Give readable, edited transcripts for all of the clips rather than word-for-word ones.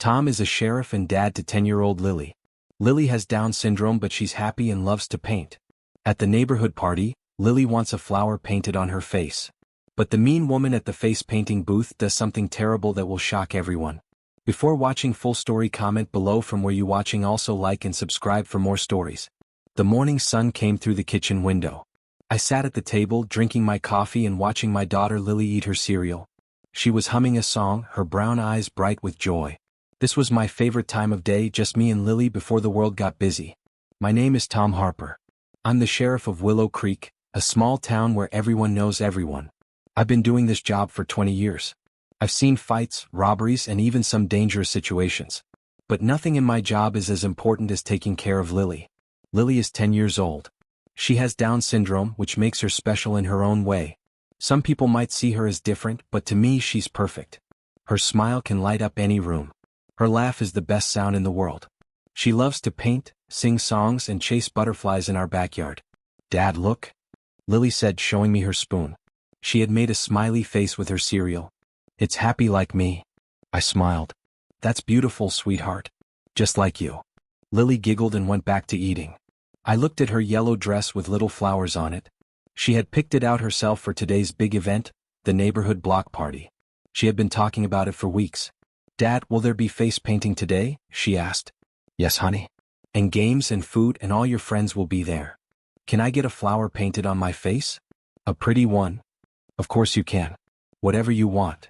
Tom is a sheriff and dad to 10-year-old Lily. Lily has Down syndrome but she's happy and loves to paint. At the neighborhood party, Lily wants a flower painted on her face. But the mean woman at the face painting booth does something terrible that will shock everyone. Before watching full story, comment below from where you watching, also like and subscribe for more stories. The morning sun came through the kitchen window. I sat at the table drinking my coffee and watching my daughter Lily eat her cereal. She was humming a song, her brown eyes bright with joy. This was my favorite time of day, just me and Lily before the world got busy. My name is Tom Harper. I'm the sheriff of Willow Creek, a small town where everyone knows everyone. I've been doing this job for 20 years. I've seen fights, robberies, and even some dangerous situations. But nothing in my job is as important as taking care of Lily. Lily is 10 years old. She has Down syndrome, which makes her special in her own way. Some people might see her as different, but to me she's perfect. Her smile can light up any room. Her laugh is the best sound in the world. She loves to paint, sing songs, and chase butterflies in our backyard. Dad, look, Lily said, showing me her spoon. She had made a smiley face with her cereal. It's happy like me. I smiled. That's beautiful, sweetheart. Just like you. Lily giggled and went back to eating. I looked at her yellow dress with little flowers on it. She had picked it out herself for today's big event, the neighborhood block party. She had been talking about it for weeks. Dad, will there be face painting today? She asked. Yes, honey. And games and food, and all your friends will be there. Can I get a flower painted on my face? A pretty one? Of course you can. Whatever you want.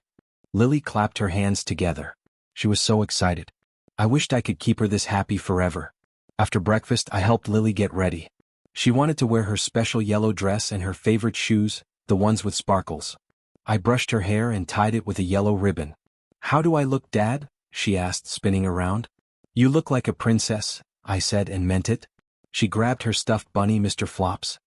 Lily clapped her hands together. She was so excited. I wished I could keep her this happy forever. After breakfast, I helped Lily get ready. She wanted to wear her special yellow dress and her favorite shoes, the ones with sparkles. I brushed her hair and tied it with a yellow ribbon. How do I look, Dad? She asked, spinning around. You look like a princess, I said, and meant it. She grabbed her stuffed bunny, Mr. Flops.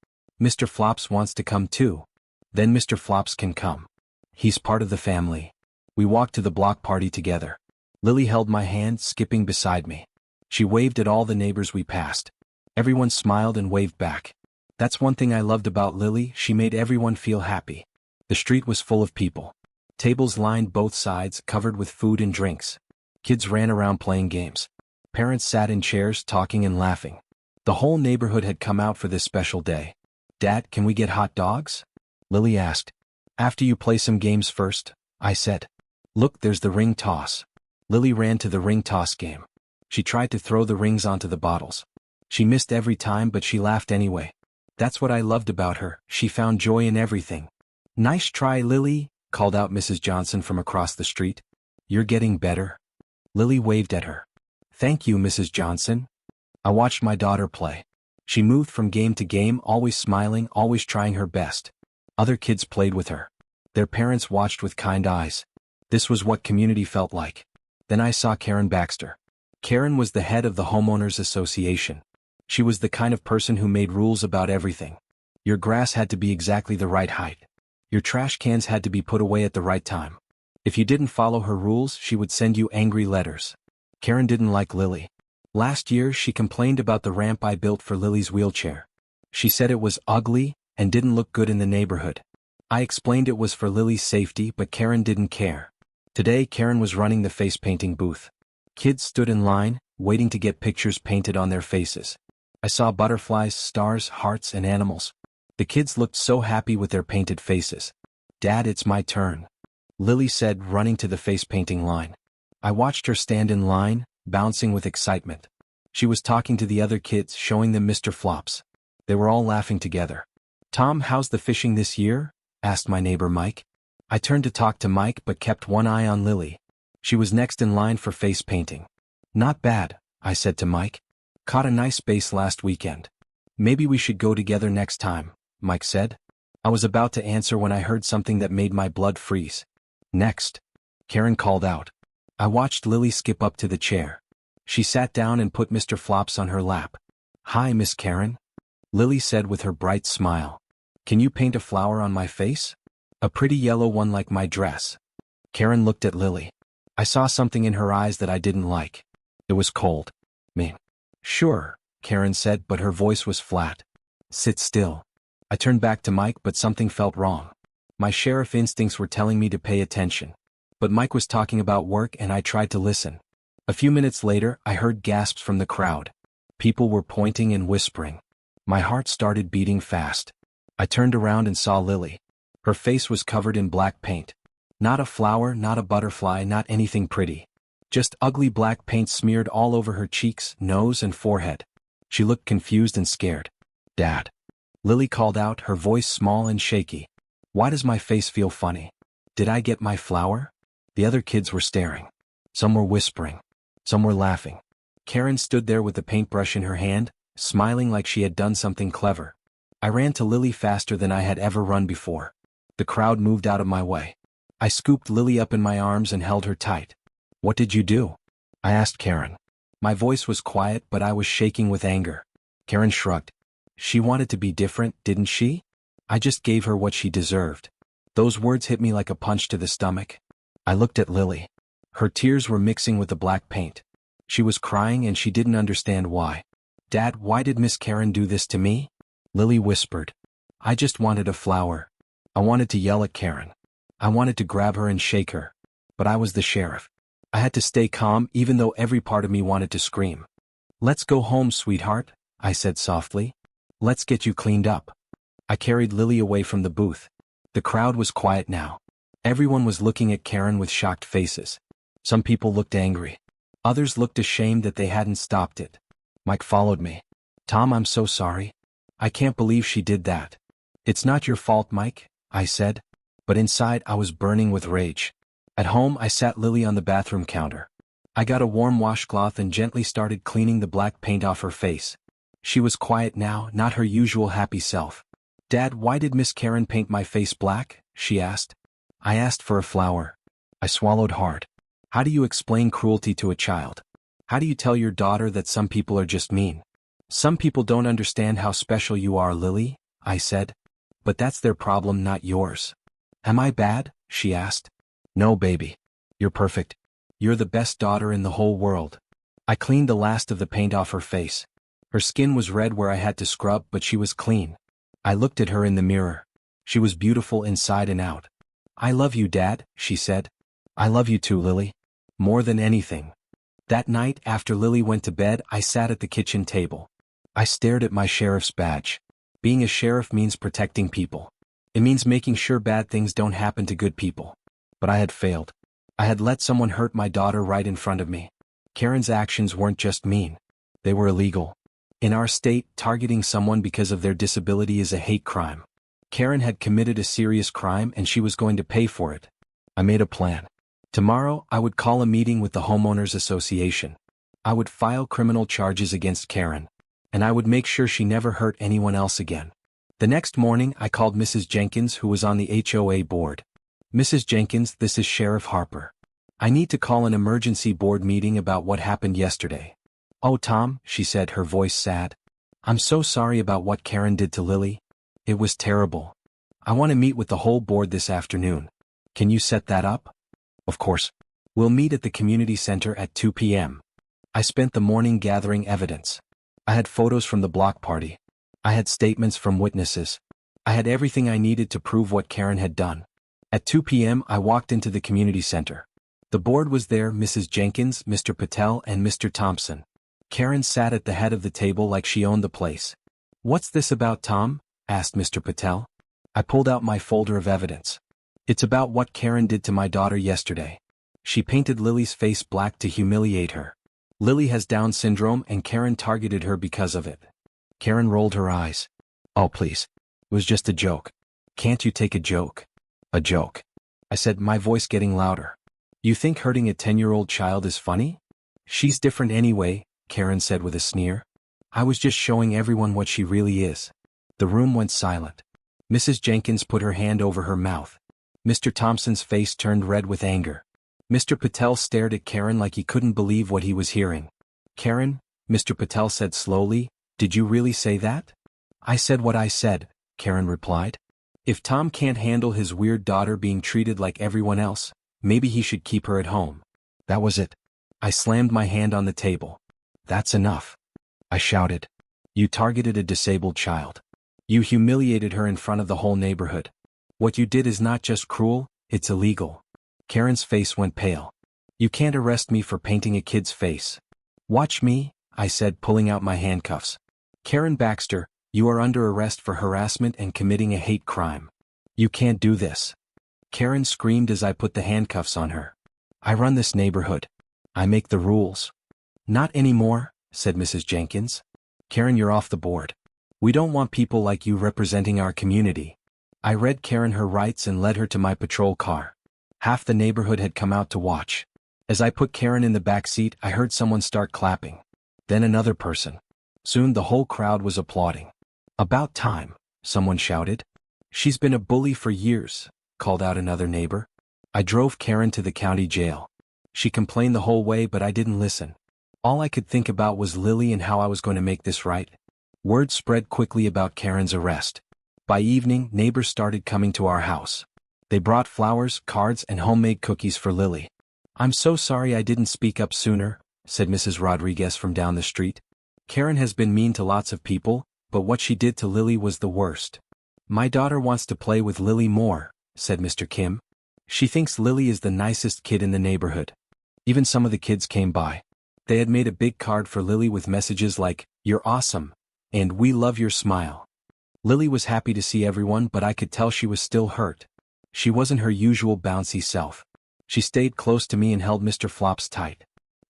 Mr. Flops wants to come too. Then Mr. Flops can come. He's part of the family. We walked to the block party together. Lily held my hand, skipping beside me. She waved at all the neighbors we passed. Everyone smiled and waved back. That's one thing I loved about Lily, she made everyone feel happy. The street was full of people. Tables lined both sides, covered with food and drinks. Kids ran around playing games. Parents sat in chairs, talking and laughing. The whole neighborhood had come out for this special day. Dad, can we get hot dogs? Lily asked. After you play some games first, I said. Look, there's the ring toss. Lily ran to the ring toss game. She tried to throw the rings onto the bottles. She missed every time, but she laughed anyway. That's what I loved about her, she found joy in everything. Nice try, Lily, called out Mrs. Johnson from across the street. You're getting better. Lily waved at her. Thank you, Mrs. Johnson. I watched my daughter play. She moved from game to game, always smiling, always trying her best. Other kids played with her. Their parents watched with kind eyes. This was what community felt like. Then I saw Karen Baxter. Karen was the head of the homeowners association. She was the kind of person who made rules about everything. Your grass had to be exactly the right height. Your trash cans had to be put away at the right time. If you didn't follow her rules, she would send you angry letters. Karen didn't like Lily. Last year, she complained about the ramp I built for Lily's wheelchair. She said it was ugly and didn't look good in the neighborhood. I explained it was for Lily's safety, but Karen didn't care. Today, Karen was running the face painting booth. Kids stood in line, waiting to get pictures painted on their faces. I saw butterflies, stars, hearts, and animals. The kids looked so happy with their painted faces. Dad, it's my turn, Lily said, running to the face painting line. I watched her stand in line, bouncing with excitement. She was talking to the other kids, showing them Mr. Flops. They were all laughing together. Tom, how's the fishing this year? Asked my neighbor Mike. I turned to talk to Mike but kept one eye on Lily. She was next in line for face painting. Not bad, I said to Mike. Caught a nice bass last weekend. Maybe we should go together next time, Mike said. I was about to answer when I heard something that made my blood freeze. Next, Karen called out. I watched Lily skip up to the chair. She sat down and put Mr. Flops on her lap. Hi, Miss Karen, Lily said with her bright smile. Can you paint a flower on my face? A pretty yellow one like my dress. Karen looked at Lily. I saw something in her eyes that I didn't like. It was cold. Mean. Sure, Karen said, but her voice was flat. Sit still. I turned back to Mike, but something felt wrong. My sheriff instincts were telling me to pay attention. But Mike was talking about work and I tried to listen. A few minutes later, I heard gasps from the crowd. People were pointing and whispering. My heart started beating fast. I turned around and saw Lily. Her face was covered in black paint. Not a flower, not a butterfly, not anything pretty. Just ugly black paint smeared all over her cheeks, nose, and forehead. She looked confused and scared. "Dad." Lily called out, her voice small and shaky. "Why does my face feel funny? Did I get my flower?" The other kids were staring. Some were whispering. Some were laughing. Karen stood there with the paintbrush in her hand, smiling like she had done something clever. I ran to Lily faster than I had ever run before. The crowd moved out of my way. I scooped Lily up in my arms and held her tight. "What did you do?" I asked Karen. My voice was quiet, but I was shaking with anger. Karen shrugged. "She wanted to be different, didn't she? I just gave her what she deserved." Those words hit me like a punch to the stomach. I looked at Lily. Her tears were mixing with the black paint. She was crying and she didn't understand why. "Dad, why did Miss Karen do this to me?" Lily whispered. "I just wanted a flower." I wanted to yell at Karen. I wanted to grab her and shake her. But I was the sheriff. I had to stay calm even though every part of me wanted to scream. "Let's go home, sweetheart," I said softly. "Let's get you cleaned up." I carried Lily away from the booth. The crowd was quiet now. Everyone was looking at Karen with shocked faces. Some people looked angry. Others looked ashamed that they hadn't stopped it. Mike followed me. "Tom, I'm so sorry. I can't believe she did that." "It's not your fault, Mike," I said. But inside I was burning with rage. At home I sat Lily on the bathroom counter. I got a warm washcloth and gently started cleaning the black paint off her face. She was quiet now, not her usual happy self. "Dad, why did Miss Karen paint my face black?" she asked. "I asked for a flower." I swallowed hard. How do you explain cruelty to a child? How do you tell your daughter that some people are just mean? "Some people don't understand how special you are, Lily," I said. "But that's their problem, not yours." "Am I bad?" she asked. "No, baby. You're perfect. You're the best daughter in the whole world." I cleaned the last of the paint off her face. Her skin was red where I had to scrub, but she was clean. I looked at her in the mirror. She was beautiful inside and out. "I love you, Dad," she said. "I love you too, Lily. More than anything." That night, after Lily went to bed, I sat at the kitchen table. I stared at my sheriff's badge. Being a sheriff means protecting people. It means making sure bad things don't happen to good people. But I had failed. I had let someone hurt my daughter right in front of me. Karen's actions weren't just mean. They were illegal. In our state, targeting someone because of their disability is a hate crime. Karen had committed a serious crime and she was going to pay for it. I made a plan. Tomorrow, I would call a meeting with the homeowners association. I would file criminal charges against Karen. And I would make sure she never hurt anyone else again. The next morning, I called Mrs. Jenkins, who was on the HOA board. "Mrs. Jenkins, this is Sheriff Harper. I need to call an emergency board meeting about what happened yesterday." "Oh, Tom," she said, her voice sad. "I'm so sorry about what Karen did to Lily. It was terrible. I want to meet with the whole board this afternoon. Can you set that up?" "Of course. We'll meet at the community center at 2 p.m. I spent the morning gathering evidence. I had photos from the block party. I had statements from witnesses. I had everything I needed to prove what Karen had done. At 2 p.m. I walked into the community center. The board was there, Mrs. Jenkins, Mr. Patel, and Mr. Thompson. Karen sat at the head of the table like she owned the place. "What's this about, Tom?" asked Mr. Patel. I pulled out my folder of evidence. "It's about what Karen did to my daughter yesterday. She painted Lily's face black to humiliate her. Lily has Down syndrome and Karen targeted her because of it." Karen rolled her eyes. "Oh, please. It was just a joke. Can't you take a joke?" "A joke," I said, my voice getting louder. "You think hurting a 10-year-old child is funny?" "She's different anyway," Karen said with a sneer. "I was just showing everyone what she really is." The room went silent. Mrs. Jenkins put her hand over her mouth. Mr. Thompson's face turned red with anger. Mr. Patel stared at Karen like he couldn't believe what he was hearing. "Karen," Mr. Patel said slowly, "did you really say that?" "I said what I said," Karen replied. "If Tom can't handle his weird daughter being treated like everyone else, maybe he should keep her at home." That was it. I slammed my hand on the table. "That's enough," I shouted. "You targeted a disabled child. You humiliated her in front of the whole neighborhood. What you did is not just cruel, it's illegal." Karen's face went pale. You can't arrest me for painting a kid's face. Watch me, I said, pulling out my handcuffs. Karen Baxter, you are under arrest for harassment and committing a hate crime. You can't do this. Karen screamed as I put the handcuffs on her. I run this neighborhood. I make the rules. Not anymore, said Mrs. Jenkins. Karen, you're off the board. We don't want people like you representing our community. I read Karen her rights and led her to my patrol car. Half the neighborhood had come out to watch. As I put Karen in the back seat, I heard someone start clapping. Then another person. Soon the whole crowd was applauding. About time, someone shouted. She's been a bully for years, called out another neighbor. I drove Karen to the county jail. She complained the whole way, but I didn't listen. All I could think about was Lily and how I was going to make this right. Word spread quickly about Karen's arrest. By evening, neighbors started coming to our house. They brought flowers, cards, and homemade cookies for Lily. I'm so sorry I didn't speak up sooner, said Mrs. Rodriguez from down the street. Karen has been mean to lots of people, but what she did to Lily was the worst. My daughter wants to play with Lily more, said Mr. Kim. She thinks Lily is the nicest kid in the neighborhood. Even some of the kids came by. They had made a big card for Lily with messages like, "You're awesome," and "We love your smile." Lily was happy to see everyone, but I could tell she was still hurt. She wasn't her usual bouncy self. She stayed close to me and held Mr. Flops tight.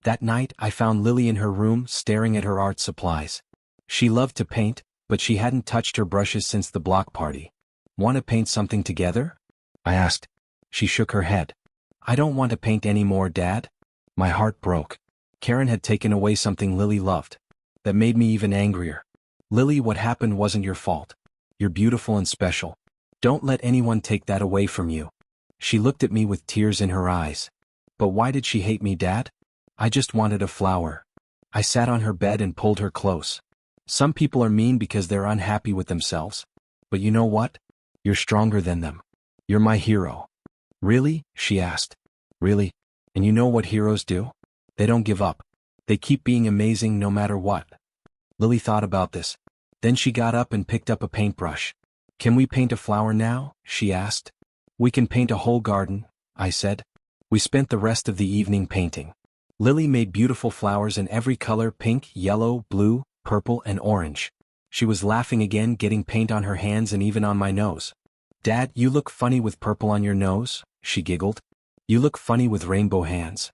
That night, I found Lily in her room staring at her art supplies. She loved to paint, but she hadn't touched her brushes since the block party. Want to paint something together? I asked. She shook her head. I don't want to paint anymore, Dad. My heart broke. Karen had taken away something Lily loved. That made me even angrier. Lily, what happened wasn't your fault. You're beautiful and special. Don't let anyone take that away from you. She looked at me with tears in her eyes. But why did she hate me, Dad? I just wanted a flower. I sat on her bed and pulled her close. Some people are mean because they're unhappy with themselves. But you know what? You're stronger than them. You're my hero. Really? She asked. Really? And you know what heroes do? They don't give up. They keep being amazing no matter what. Lily thought about this. Then she got up and picked up a paintbrush. Can we paint a flower now? She asked. We can paint a whole garden, I said. We spent the rest of the evening painting. Lily made beautiful flowers in every color: pink, yellow, blue, purple, and orange. She was laughing again, getting paint on her hands and even on my nose. Dad, you look funny with purple on your nose, she giggled. You look funny with rainbow hands,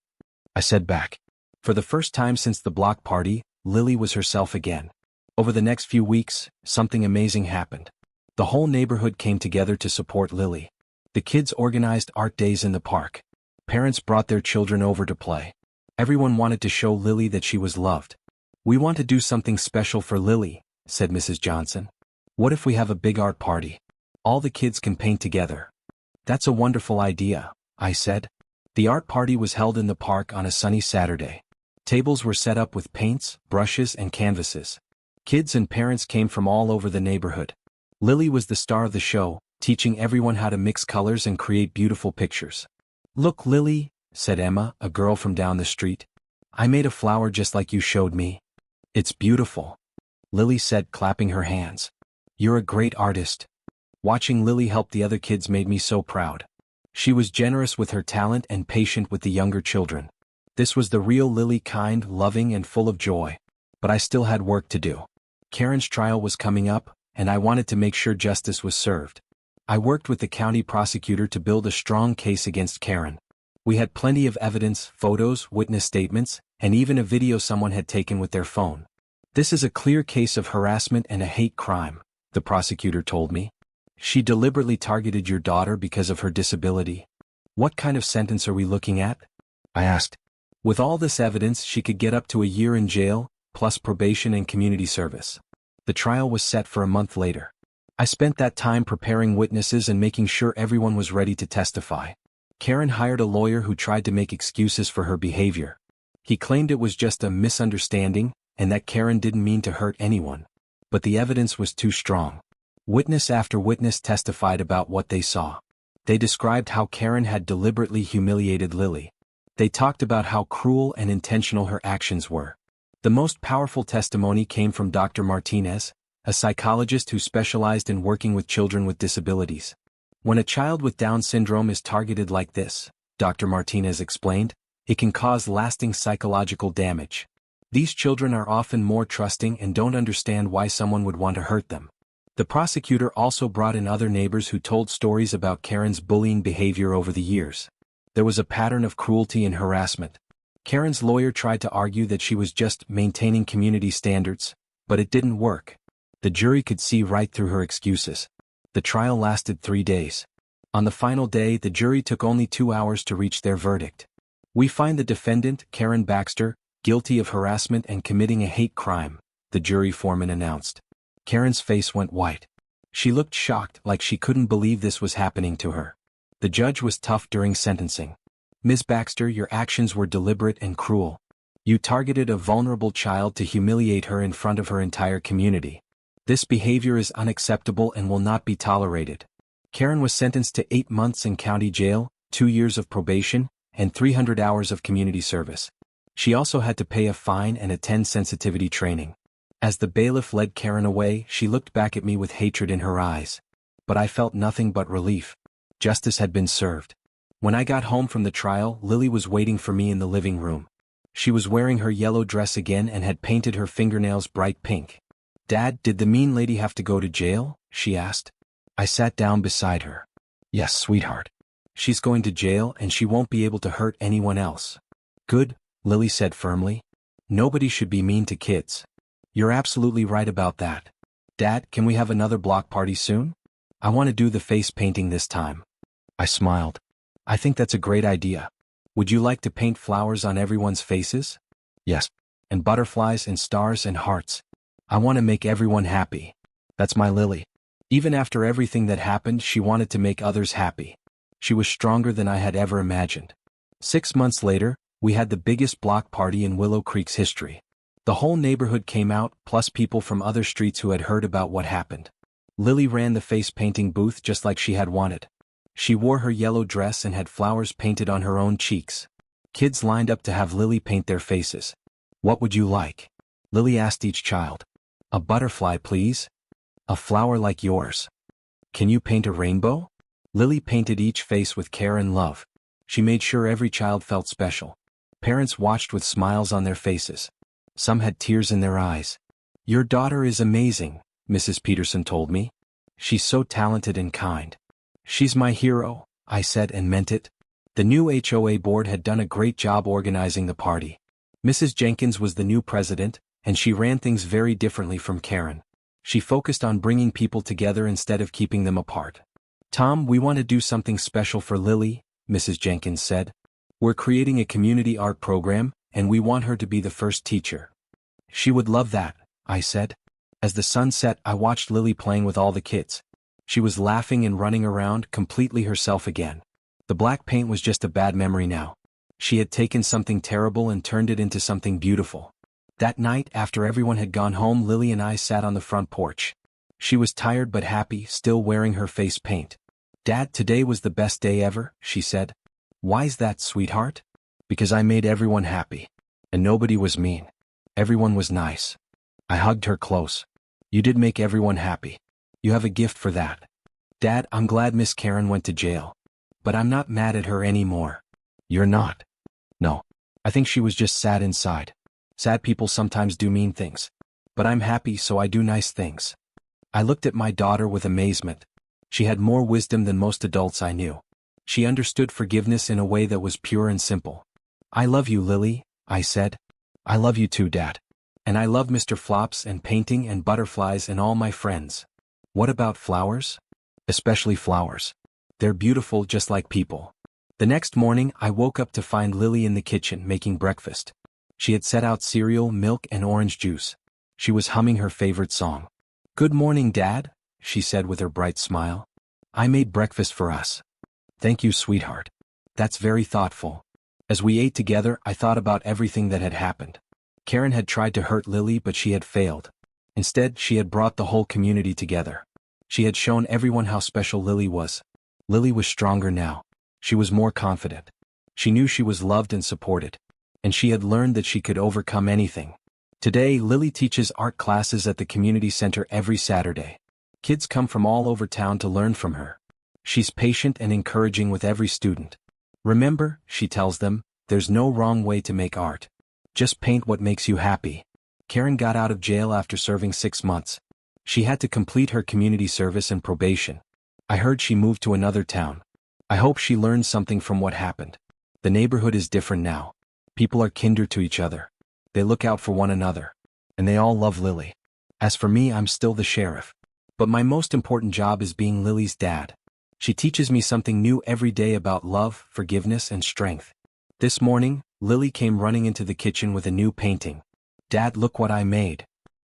I said back. For the first time since the block party, Lily was herself again. Over the next few weeks, something amazing happened. The whole neighborhood came together to support Lily. The kids organized art days in the park. Parents brought their children over to play. Everyone wanted to show Lily that she was loved. We want to do something special for Lily, said Mrs. Johnson. What if we have a big art party? All the kids can paint together. That's a wonderful idea, I said. The art party was held in the park on a sunny Saturday. Tables were set up with paints, brushes, and canvases. Kids and parents came from all over the neighborhood. Lily was the star of the show, teaching everyone how to mix colors and create beautiful pictures. Look, Lily, said Emma, a girl from down the street. I made a flower just like you showed me. It's beautiful, Lily said, clapping her hands. You're a great artist. Watching Lily help the other kids made me so proud. She was generous with her talent and patient with the younger children. This was the real Lily, kind, loving, and full of joy. But I still had work to do. Karen's trial was coming up, and I wanted to make sure justice was served. I worked with the county prosecutor to build a strong case against Karen. We had plenty of evidence, photos, witness statements, and even a video someone had taken with their phone. This is a clear case of harassment and a hate crime, the prosecutor told me. She deliberately targeted your daughter because of her disability. What kind of sentence are we looking at? I asked. With all this evidence, she could get up to a year in jail, plus probation and community service. The trial was set for a month later. I spent that time preparing witnesses and making sure everyone was ready to testify. Karen hired a lawyer who tried to make excuses for her behavior. He claimed it was just a misunderstanding and that Karen didn't mean to hurt anyone. But the evidence was too strong. Witness after witness testified about what they saw. They described how Karen had deliberately humiliated Lily. They talked about how cruel and intentional her actions were. The most powerful testimony came from Dr. Martinez, a psychologist who specialized in working with children with disabilities. When a child with Down syndrome is targeted like this, Dr. Martinez explained, It can cause lasting psychological damage. These children are often more trusting and don't understand why someone would want to hurt them. The prosecutor also brought in other neighbors who told stories about Karen's bullying behavior over the years. There was a pattern of cruelty and harassment. Karen's lawyer tried to argue that she was just maintaining community standards, but it didn't work. The jury could see right through her excuses. The trial lasted 3 days. On the final day, the jury took only 2 hours to reach their verdict. We find the defendant, Karen Baxter, guilty of harassment and committing a hate crime, the jury foreman announced. Karen's face went white. She looked shocked, like she couldn't believe this was happening to her. The judge was tough during sentencing. Ms. Baxter, your actions were deliberate and cruel. You targeted a vulnerable child to humiliate her in front of her entire community. This behavior is unacceptable and will not be tolerated. Karen was sentenced to 8 months in county jail, 2 years of probation, and 300 hours of community service. She also had to pay a fine and attend sensitivity training. As the bailiff led Karen away, she looked back at me with hatred in her eyes. But I felt nothing but relief. Justice had been served. When I got home from the trial, Lily was waiting for me in the living room. She was wearing her yellow dress again and had painted her fingernails bright pink. "Dad, did the mean lady have to go to jail?" she asked. I sat down beside her. "Yes, sweetheart. She's going to jail and she won't be able to hurt anyone else." "Good," Lily said firmly. "Nobody should be mean to kids." "You're absolutely right about that. Dad, can we have another block party soon? I want to do the face painting this time." I smiled. "I think that's a great idea. Would you like to paint flowers on everyone's faces?" "Yes. And butterflies and stars and hearts. I want to make everyone happy. That's my Lily." Even after everything that happened, she wanted to make others happy. She was stronger than I had ever imagined. 6 months later, we had the biggest block party in Willow Creek's history. The whole neighborhood came out, plus people from other streets who had heard about what happened. Lily ran the face painting booth just like she had wanted. She wore her yellow dress and had flowers painted on her own cheeks. Kids lined up to have Lily paint their faces. "What would you like?" Lily asked each child. "A butterfly, please. A flower like yours. Can you paint a rainbow?" Lily painted each face with care and love. She made sure every child felt special. Parents watched with smiles on their faces. Some had tears in their eyes. "Your daughter is amazing," Mrs. Peterson told me. "She's so talented and kind." "She's my hero," I said and meant it. The new HOA board had done a great job organizing the party. Mrs. Jenkins was the new president, and she ran things very differently from Karen. She focused on bringing people together instead of keeping them apart. "Tom, we want to do something special for Lily," Mrs. Jenkins said. "We're creating a community art program, and we want her to be the first teacher." "She would love that," I said. As the sun set, I watched Lily playing with all the kids. She was laughing and running around, completely herself again. The black paint was just a bad memory now. She had taken something terrible and turned it into something beautiful. That night, after everyone had gone home, Lily and I sat on the front porch. She was tired but happy, still wearing her face paint. "Dad, today was the best day ever," she said. "Why's that, sweetheart?" "Because I made everyone happy. And nobody was mean. Everyone was nice." I hugged her close. "You did make everyone happy. You have a gift for that." "Dad, I'm glad Miss Karen went to jail. But I'm not mad at her anymore." "You're not?" "No. I think she was just sad inside. Sad people sometimes do mean things. But I'm happy, so I do nice things." I looked at my daughter with amazement. She had more wisdom than most adults I knew. She understood forgiveness in a way that was pure and simple. "I love you, Lily," I said. "I love you too, Dad. And I love Mr. Flops and painting and butterflies and all my friends." "What about flowers?" "Especially flowers. They're beautiful just like people." The next morning, I woke up to find Lily in the kitchen making breakfast. She had set out cereal, milk, and orange juice. She was humming her favorite song. "Good morning, Dad," she said with her bright smile. "I made breakfast for us." "Thank you, sweetheart. That's very thoughtful." As we ate together, I thought about everything that had happened. Karen had tried to hurt Lily, but she had failed. Instead, she had brought the whole community together. She had shown everyone how special Lily was. Lily was stronger now. She was more confident. She knew she was loved and supported. And she had learned that she could overcome anything. Today, Lily teaches art classes at the community center every Saturday. Kids come from all over town to learn from her. She's patient and encouraging with every student. "Remember," she tells them, there's no wrong way to make art. Just paint what makes you happy. Karen got out of jail after serving 6 months. She had to complete her community service and probation. I heard she moved to another town. I hope she learned something from what happened. The neighborhood is different now. People are kinder to each other. They look out for one another. And they all love Lily. As for me, I'm still the sheriff. But my most important job is being Lily's dad. She teaches me something new every day about love, forgiveness, and strength. This morning, Lily came running into the kitchen with a new painting. Dad, look what I made.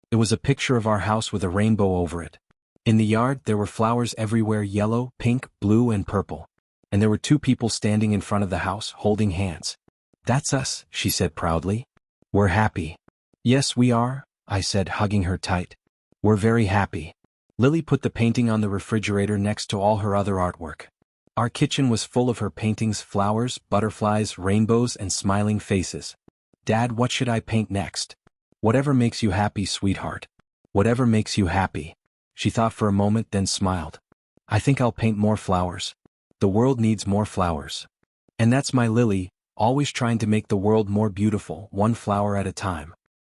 It was a picture of our house with a rainbow over it. In the yard, there were flowers everywhere, yellow, pink, blue, and purple. And there were 2 people standing in front of the house, holding hands. That's us, she said proudly. We're happy. Yes, we are, I said, hugging her tight. We're very happy. Lily put the painting on the refrigerator next to all her other artwork. Our kitchen was full of her paintings, flowers, butterflies, rainbows, and smiling faces. Dad, what should I paint next? Whatever makes you happy, sweetheart. Whatever makes you happy. She thought for a moment, then smiled. I think I'll paint more flowers. The world needs more flowers. And that's my Lily, always trying to make the world more beautiful, one flower at a time.